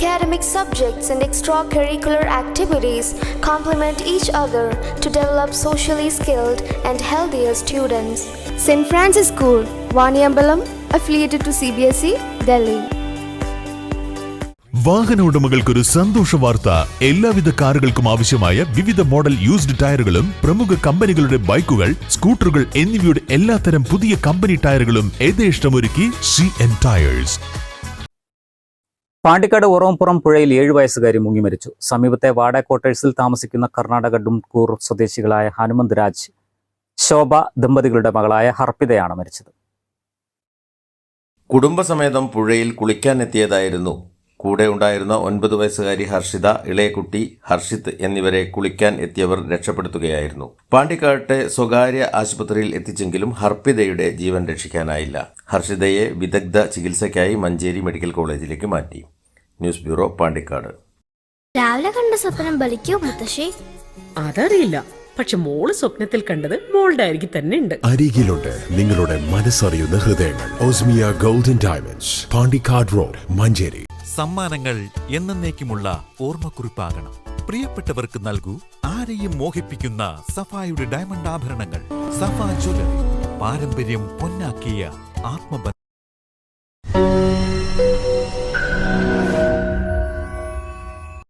Academic subjects and extracurricular activities complement each other to develop socially skilled and healthier students. St. Francis School, Vaniyambalam, affiliated to CBSE, Delhi. വാഹന ഉടമകൾക്കൊരു സന്തോഷ വാർത്ത. എല്ലാവിധ കാറുകൾക്കും ആവശ്യമായ വിവിധ model used ടയറുകളും പ്രമുഖ കമ്പനികളുടെ ബൈക്കുകൾ, സ്കൂട്ടറുകൾ എന്നിവയുടെ എല്ലാത്തരം പുതിയ കമ്പനി ടയറുകളും യഥേഷ്ടമൊരുക്കി CN ടയേഴ്സ്. പാണ്ടിക്കാട് ഉറവംപുറം പുഴയിൽ 7 വയസ്സുകാരി മുങ്ങി മരിച്ചു. സമീപത്തെ വാട ക്വാർട്ടേഴ്സിൽ താമസിക്കുന്ന കർണാടക ഡുംകൂർ സ്വദേശികളായ ഹനുമന്ത് രാജ്, ശോഭ ദമ്പതികളുടെ മകളായ ഹർപ്പിതയാണ് മരിച്ചത്. കുടുംബസമേതം പുഴയിൽ കുളിക്കാനെത്തിയതായിരുന്നു. കൂടെ ഉണ്ടായിരുന്ന 9 വയസ്സുകാരി ഹർഷിത, ഇളയക്കുട്ടി ഹർഷിത് എന്നിവരെ കുളിക്കാൻ എത്തിയവർ രക്ഷപ്പെടുത്തുകയായിരുന്നു. പാണ്ടിക്കാട്ടെ സ്വകാര്യ ആശുപത്രിയിൽ എത്തിച്ചെങ്കിലും ഹർപ്പിതയുടെ ജീവൻ രക്ഷിക്കാനായില്ല. ഹർഷിതയെ വിദഗ്ധ ചികിത്സയ്ക്കായി മഞ്ചേരി മെഡിക്കൽ കോളേജിലേക്ക് മാറ്റി. News bureau, Pandikkad. രാവിലെ കണ്ട സ്വപ്നം ബലിക്കോ മുത്തശ്ശി? അതറിയില്ല, പക്ഷെ മോള് സ്വപ്നത്തിൽ കണ്ടത് മോളുടെ അരികിൽ തന്നെ ഉണ്ട്. അരികിലുണ്ട് നിങ്ങളുടെ മനസ്സറിയുന്ന ഹൃദയങ്ങൾ. Osmia golden diamonds, Pandikkad road, Manjeri. സമ്മാനങ്ങൾ എന്നേക്കുമുള്ള ഓർമ്മക്കുറിപ്പാകണം. പ്രിയപ്പെട്ടവർക്ക് നൽകൂ ആരെയും മോഹിപ്പിക്കുന്ന സഫായുടെ ഡയമണ്ട് ആഭരണങ്ങൾ. സഫ ജ്വല്ലറി, പാരമ്പര്യം പൊന്നാക്കിയ ആത്മബന്ധം.